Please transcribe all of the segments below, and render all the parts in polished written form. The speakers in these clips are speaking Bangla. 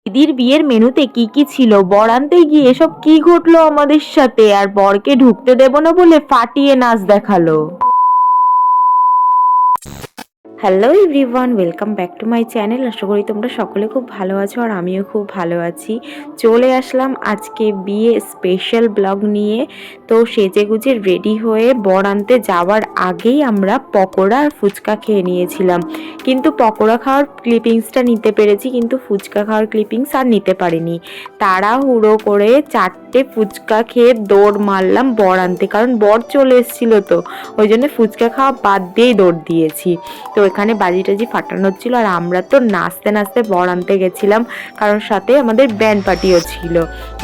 দিদির বিয়ের মেনুতে কি কি ছিল, বর আনতে গিয়ে এসব কি ঘটলো আমাদের সাথে, আর বরকে ঢুকতে দেব না বলে ফাটিয়ে নাচ দেখালো। Hello everyone, welcome back to my channel. আশা করি তোমরা সকলে খুব ভালো আছো আর আমিও খুব ভালো আছি। চলে আসলাম আজকে বিয়ে স্পেশাল ব্লগ নিয়ে। তো সেজে গুজে রেডি হয়ে বর আনতে যাওয়ার আগেই আমরা পকোড়া আর ফুচকা খেয়ে নিয়েছিলাম, কিন্তু পকোড়া খাওয়ার ক্লিপিংসটা নিতে পেরেছি, কিন্তু ফুচকা খাওয়ার ক্লিপিংস আর নিতে পারিনি। তাড়াহুড়ো করে 4টে ফুচকা খেয়ে দৌড় মারলাম বর আনতে, কারণ বর চলে এসেছিলো, তো ওই জন্য ফুচকা খাওয়া বাদ দিয়েই দৌড় দিয়েছি। তো এখানে বাজি টাজি ফাটানো হচ্ছিলো আর আমরা তো নাচতে নাচতে বর আনতে গেছিলাম, কারণ সাথে আমাদের ব্যান্ড পার্টিও ছিল,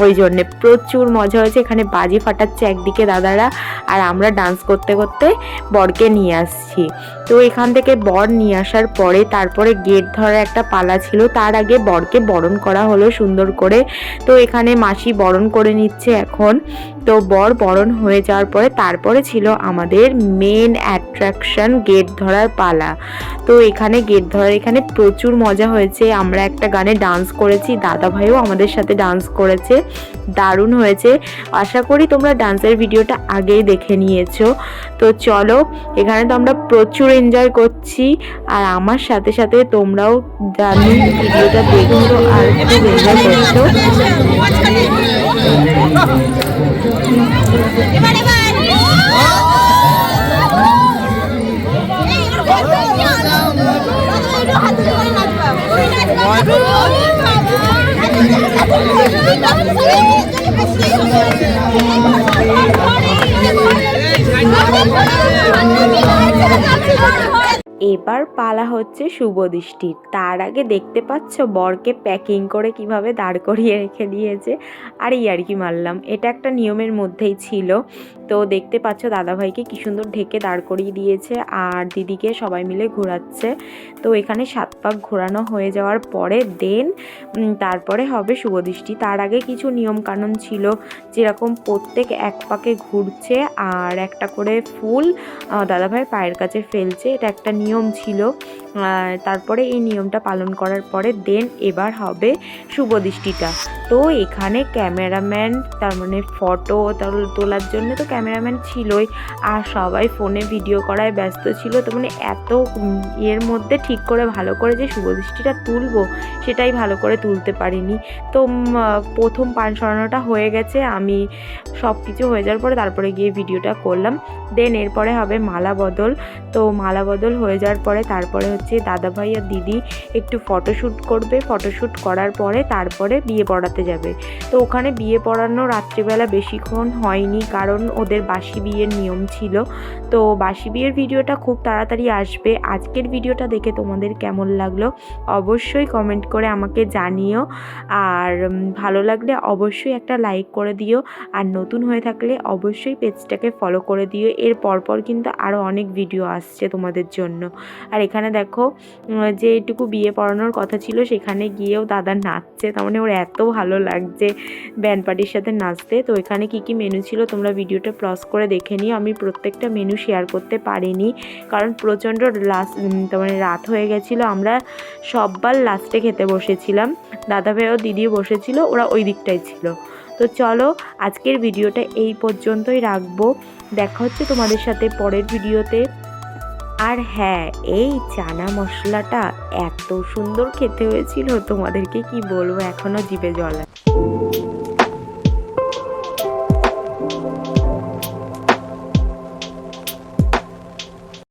ওই জন্যে প্রচুর মজা হয়েছে। এখানে বাজি ফাটাচ্ছে একদিকে দাদারা, আর আমরা ডান্স করতে করতে বরকে নিয়ে আসছি। তো এখান থেকে বর নিয়ে আসার পরে তারপরে গেট ধরার একটা পালা ছিল, তার আগে বরকে বরণ করা হলো সুন্দর করে। তো এখানে মাসি বরণ করে নিচ্ছে এখন। তো বর বরণ হয়ে যাওয়ার পরে তারপরে ছিল আমাদের মেন অ্যাট্রাকশন, গেট ধরার পালা। তো এখানে গেট ধরার এখানে প্রচুর মজা হয়েছে। আমরা একটা গানে ডান্স করেছি, দাদা ভাইও আমাদের সাথে ডান্স করেছে, দারুণ হয়েছে। আশা করি তোমরা ডান্সের ভিডিওটা আগেই দেখে নিয়েছো। তো চলো, এখানে তো আমরা প্রচুর এনজয় করছি, আর আমার সাথে সাথে তোমরাও জানি ভিডিওটা দেখছো আর খুব এনজয় করছো। এবার পালা হচ্ছে শুভ দৃষ্টির। তার আগে দেখতে পাচ্ছ বরকে প্যাকিং করে কিভাবে দাঁড় করিয়ে রেখে দিয়েছে, আর ইয়ার্কি মারলাম, এটা একটা নিয়মের মধ্যেই ছিল। তো দেখতে পাচ্ছ দাদাভাইকে কি সুন্দর ঢেকে দাঁড় করিয়ে দিয়েছে, আর দিদিকে সবাই মিলে ঘোরাচ্ছে। তো এখানে 7 পাক ঘোরানো হয়ে যাওয়ার পরে তারপরে হবে শুভ দৃষ্টি। তার আগে কিছু নিয়ম কানুন ছিল, যেরকম প্রত্যেক এক পাকে ঘুরছে আর একটা করে ফুল দাদাভাই পায়ের কাছে ফেলছে, এটা একটা নিয়ম ছিল। তারপরে এই নিয়মটা পালন করার পরে এবার হবে শুভ দৃষ্টিটা। তো এখানে ক্যামেরাম্যান, তার মানে ফটো তোলার জন্য তো ক্যামেরাম্যান ছিলই, আর সবাই ফোনে ভিডিও করায় ব্যস্ত ছিল। তো মানে এত এর মধ্যে ঠিক করে ভালো করে যে শুভ দৃষ্টিটা তুলবো সেটাই ভালো করে তুলতে পারিনি। তো প্রথম পান সরানোটা হয়ে গেছে, আমি সব কিছু হয়ে যাওয়ার পরে তারপরে গিয়ে ভিডিওটা করলাম। এরপরে হবে মালা বদল। তো মালা বদল হয়ে যাওয়ার পরে তারপরে হচ্ছে দাদাভাই আর দিদি একটু ফটোশ্যুট করবে, ফটোশ্যুট করার পরে তারপরে বিয়ে পড়াতে যাবে। তো ওখানে বিয়ে পড়ানো রাত্রিবেলা বেশিক্ষণ হয়নি, কারণ ওদের বাসি বিয়ের নিয়ম ছিল। তো বাসি বিয়ের ভিডিওটা খুব তাড়াতাড়ি আসবে। আজকের ভিডিওটা দেখে তোমাদের কেমন লাগলো অবশ্যই কমেন্ট করে আমাকে জানিও, আর ভালো লাগলে অবশ্যই একটা লাইক করে দিও, আর নতুন হয়ে থাকলে অবশ্যই পেজটাকে ফলো করে দিও। এর পরপর কিন্তু আরও অনেক ভিডিও আসছে তোমাদের জন্য। আর এখানে দেখো যে এইটুকু বিয়ে পড়ানোর কথা ছিল সেখানে গিয়েও দাদা নাচছে, তার মানে ওর এত ভালো লাগছে ব্যান্ড পার্টির সাথে নাচতে। তো এখানে কি কি মেনু ছিল তোমরা ভিডিওটা পজ করে দেখে নিও। আমি প্রত্যেকটা মেনু শেয়ার করতে পারিনি, কারণ প্রচণ্ড তার মানে রাত হয়ে গেছিলো। আমরা সববার লাস্টে খেতে বসেছিলাম, দাদা ভাইও দিদিও বসেছিল, ওরা ওই দিকটাই ছিল। তো চলো, আজকের ভিডিওটা এই পর্যন্তই রাখবো। দেখা হচ্ছে তোমাদের সাথে পরের ভিডিওতে। আর হ্যাঁ, এই চানা মশলাটা এত সুন্দর খেতে হয়েছিল, তোমাদেরকে কি বলবো, এখনো জিভে জল।